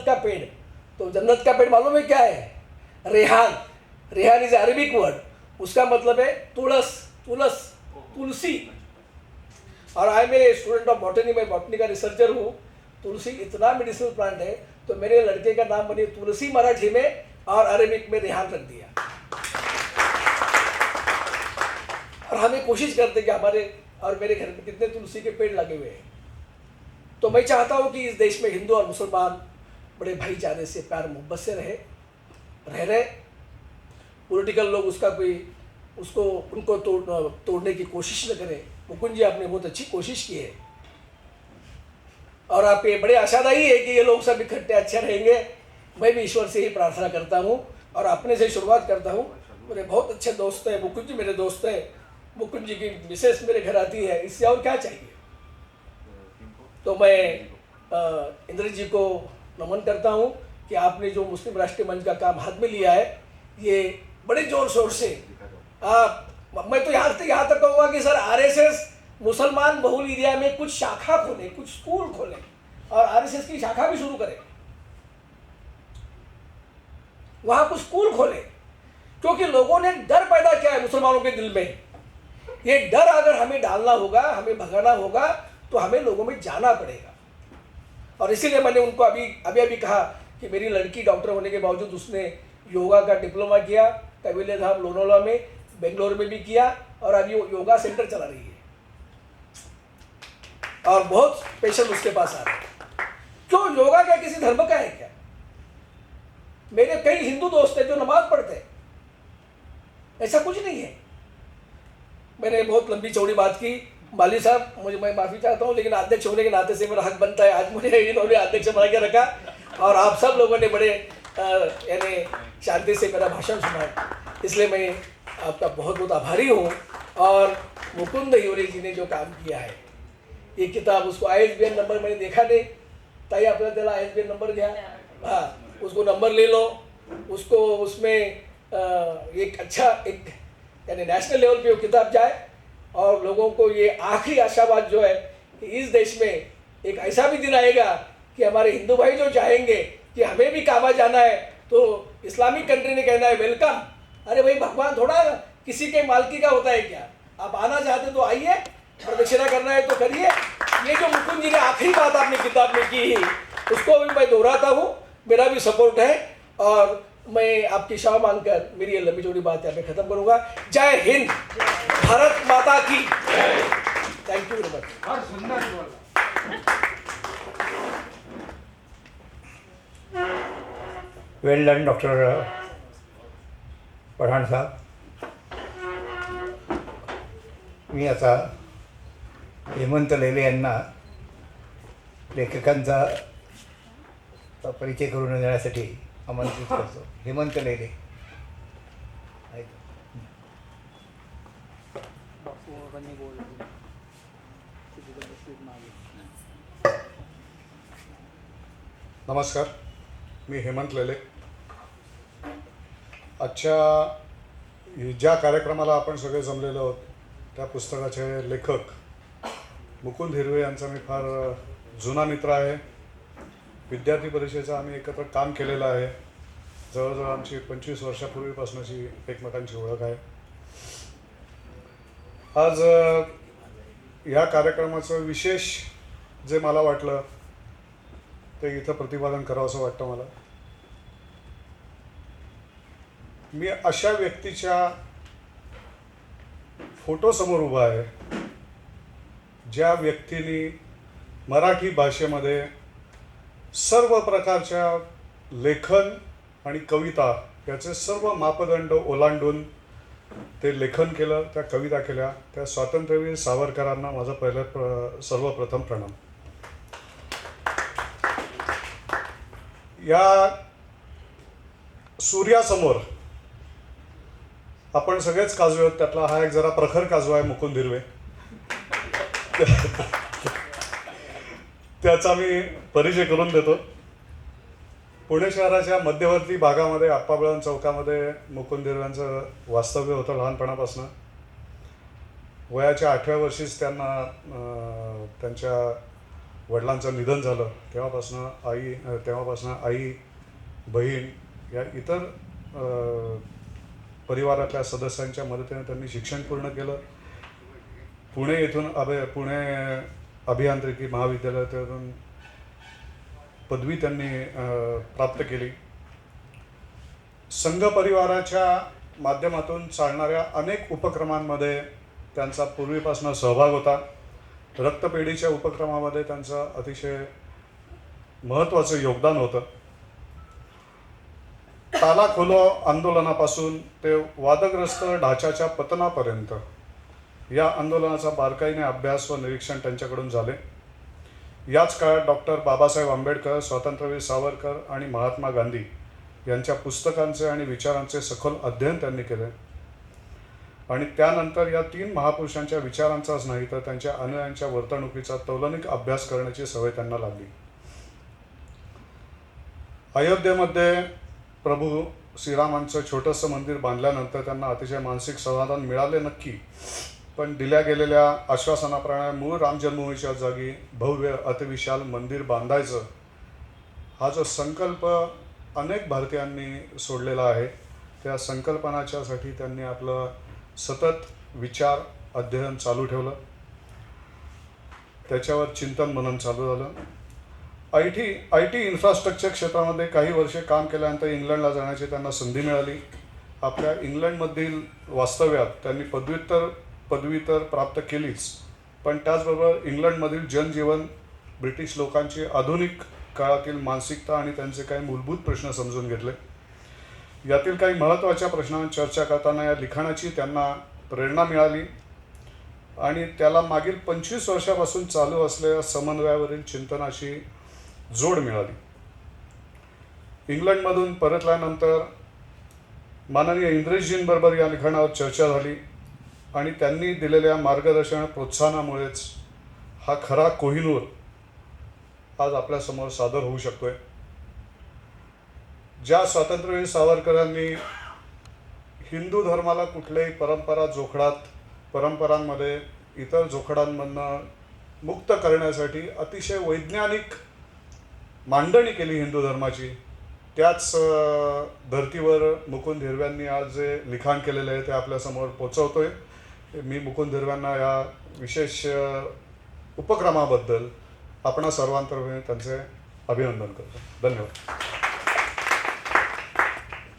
का पेड़, तो जन्नत का पेड़ मालूम है क्या है? Rehan. Rehan is Arabic word, उसका मतलब है तुलस, तुलस, तुलसी। और आई मेरे स्टूडेंट ऑफ बॉटनी, मैं बॉटनी का रिसर्चर हूँ। तुलसी इतना मेडिसिनल प्लांट है, तो मेरे लड़के का नाम बनी तुलसी मराठी में और अरेबिक में रेहान रख दिया। और हमें कोशिश करते कि हमारे और मेरे घर में कितने तुलसी के पेड़ लगे हुए हैं। तो मैं चाहता हूँ कि इस देश में हिंदू और मुसलमान बड़े भाईचारे से, प्यार मोहब्बत से रह रहे। पॉलिटिकल लोग उसका कोई उसको उनको तोड़ने की कोशिश न करें। मुकुंद जी आपने बहुत अच्छी कोशिश की है, और आप ये बड़े आशादायी है कि ये लोग सब इकट्ठे अच्छे रहेंगे। मैं भी ईश्वर से ही प्रार्थना करता हूँ और अपने से शुरुआत करता हूँ। मेरे बहुत अच्छे दोस्त हैं, मुकुंद जी मेरे दोस्त हैं, मुकुंद जी की मिसेस मेरे घर आती है, इससे और क्या चाहिए। तो मैं इंद्र जी को नमन करता हूँ कि आपने जो मुस्लिम राष्ट्रीय मंच का काम हाथ में लिया है, ये बड़े जोर शोर से मैं तो यहाँ तक कहूँगा कि सर आरएसएस मुसलमान बहुल एरिया में कुछ शाखा खोले, कुछ स्कूल खोले और आरएसएस की शाखा भी शुरू करें, वहाँ कुछ स्कूल खोले। क्योंकि लोगों ने डर पैदा किया है मुसलमानों के दिल में। ये डर अगर हमें डालना होगा, हमें भगाना होगा, तो हमें लोगों में जाना पड़ेगा। और इसीलिए मैंने उनको अभी कहा कि मेरी लड़की डॉक्टर होने के बावजूद उसने योगा का डिप्लोमा किया, कबीले धाम लोनावाला में, बेंगलोर में भी किया, और अभी वो योगा सेंटर चला रही है और बहुत पेशेंट उसके पास आ रहे हैं। क्यों? योगा क्या किसी धर्म का है क्या? मेरे कई हिंदू दोस्त हैं जो नमाज पढ़ते हैं, ऐसा कुछ नहीं है। मैंने बहुत लंबी चौड़ी बात की, माली साहब मैं माफ़ी चाहता हूँ, लेकिन अध्यक्ष होने के नाते से मेरा हक बनता है। आज मुझे इन्होंने अध्यक्ष बना के रखा और आप सब लोगों ने बड़े यानी शांति से मेरा भाषण सुना, इसलिए मैं आपका बहुत बहुत आभारी हूँ। और मुकुंद हिवरे जी ने जो काम किया है, ये किताब, उसको ISBN नंबर मैंने देखा नहीं, ताई आपने दिला ISBN नंबर दिया, हाँ उसको नंबर ले लो, उसको उसमें एक अच्छा एक यानी नेशनल लेवल पे वो किताब जाए और लोगों को ये आखिरी आशावाद जो है कि इस देश में एक ऐसा भी दिन आएगा कि हमारे हिंदू भाई जो चाहेंगे कि हमें भी काबा जाना है, तो इस्लामिक कंट्री ने कहना है वेलकम। अरे भाई, भगवान थोड़ा किसी के मालकी का होता है क्या? आप आना चाहते तो आइए, प्रदक्षिणा करना है तो करिए। ये जो मुकुंद जी ने आखिरी बात आपने किताब में की, उसको भी मैं दोहराता हूँ, मेरा भी सपोर्ट है। और मैं आपकी क्षमा मांगकर मेरी ये लंबी चौड़ी बात यहाँ पे खत्म करूँगा। जय हिंद, भारत माता की। Thank you very much. Well done doctor Pathan साहेब. मी आता हेमंत लेले यांना लेखकांचा परिचय करून देण्यासाठी आमंत्रित करतो. हेमंत लेले. नमस्कार, मी हेमंत लेले. आजच्या ज्या कार्यक्रमाला आपण सगळे जमलेलो आहोत, त्या पुस्तकाचे लेखक मुकुंद हिरवे यांचा मी फार जुना मित्र आहे. विद्यार्थी परिषदेचं आम्ही एकत्र काम केलेलं आहे. जवळजवळ आमची 25 वर्षापूर्वीपासूनची एकमेकांची ओळख आहे. आज या कार्यक्रमाचं विशेष जे मला वाटलं ते इथं प्रतिपादन करावं असं वाटतं मला. मी अशा व्यक्तीच्या फोटोसमोर उभा आहे ज्या व्यक्तीने मराठी भाषेमध्ये सर्व प्रकारच्या लेखन आणि कविता याचे सर्व मापदंड ओलांडून ते लेखन केलं, त्या कविता केल्या. त्या स्वातंत्र्यवीर सावरकरांना माझा सर्वप्रथम प्रणाम. या सूर्यासमोर आपण सगळेच काजू आहोत. त्यातला हा एक जरा प्रखर काजू आहे मुकुंद हिरवे. त्याचा मी परिचय करून देतो. पुणे शहराच्या मध्यवर्ती भागामध्ये आप्पाबळवंत चौकामध्ये मुकुंद हिरव्यांचं वास्तव्य होतं लहानपणापासून. वयाच्या 8व्या वर्षीच त्यांना त्यांच्या वडिलांचं निधन झालं तेव्हापासनं आई बहीण या इतर परिवारातल्या सदस्यांच्या मदतीने त्यांनी शिक्षण पूर्ण केलं. पुणे येथून पुणे अभियांत्रिकी महाविद्यालयातून पदवी त्यांनी प्राप्त केली. संघ परिवाराच्या माध्यमातून चालणाऱ्या अनेक उपक्रमांमध्ये त्यांचा पूर्वीपासून सहभाग होता. रक्तपेढीच्या उपक्रमामध्ये त्यांचं अतिशय महत्त्वाचं योगदान होतं. ताला खोलो आंदोलनापासून ते वादग्रस्त ढाच्याच्या पतनापर्यंत या आंदोलनाचा बारकाईने अभ्यास व निरीक्षण त्यांच्याकडून झाले. याच काळात डॉक्टर बाबासाहेब आंबेडकर, स्वातंत्र्यवीर सावरकर आणि महात्मा गांधी यांच्या पुस्तकांचे आणि विचारांचे सखोल अध्ययन त्यांनी केले. आणि त्यानंतर या 3 महापुरुषांच्या विचारांचाच नाही तर त्यांच्या अनुयायांच्या वर्तणुकीचा तौलनिक अभ्यास करण्याची सवय त्यांना लागली. अयोध्येमध्ये प्रभू श्रीरामांचं छोटंसं मंदिर बांधल्यानंतर त्यांना अतिशय मानसिक समाधान मिळाले नक्की, पण दिल्या गेलेल्या आश्वासनाप्रमाणे मूळ राम जन्मभूमीच्या जागी भव्य अतिविशाल मंदिर बांधायचं हा जो संकल्प अनेक भारतीयांनी सोडलेला आहे, त्या संकल्पनाच्यासाठी त्यांनी आपलं सतत विचार अध्ययन चालू ठेवलं. त्याच्यावर चिंतन मनन चालू झालं. आय टी इन्फ्रास्ट्रक्चर क्षेत्रामध्ये काही वर्षे काम केल्यानंतर इंग्लंडला जाण्याची त्यांना संधी मिळाली. आपल्या इंग्लंडमधील वास्तव्यात त्यांनी पदवी तर प्राप्त केलीच, पण त्याचबरोबर इंग्लंडमधील जनजीवन, ब्रिटिश लोकांची आधुनिक काळातील मानसिकता आणि त्यांचे काही मूलभूत प्रश्न समजून घेतले. यातील काही महत्त्वाच्या प्रश्नांवर चर्चा करताना या लिखाणाची त्यांना प्रेरणा मिळाली आणि त्याला मागील 25 वर्षापासून चालू असलेल्या समन्वयावरील चिंतनाची जोड मिळाली. इंग्लंडमधून परतल्यानंतर माननीय इंद्रेशजींबरोबर या लिखाणावर चर्चा झाली आणि त्यांनी दिलेल्या मार्गदर्शन प्रोत्साहनामुळेच हा खरा कोहिनूर आज आपल्यासमोर सादर होऊ शकतोय. ज्या स्वातंत्र्यवीर सावरकरांनी हिंदू धर्माला कुठल्याही परंपरांमध्ये इतर जोखडांमधनं मुक्त करण्यासाठी अतिशय वैज्ञानिक मांडणी केली हिंदू धर्माची, त्याच धर्तीवर मुकुंद हिरव्यांनी आज जे लिखाण केलेलं आहे ते आपल्यासमोर पोचवतोय. मी मुकुंद हिरव्यांना या विशेष उपक्रमाबद्दल आपणा सर्वांतर्फे त्यांचे अभिनंदन करतो. धन्यवाद.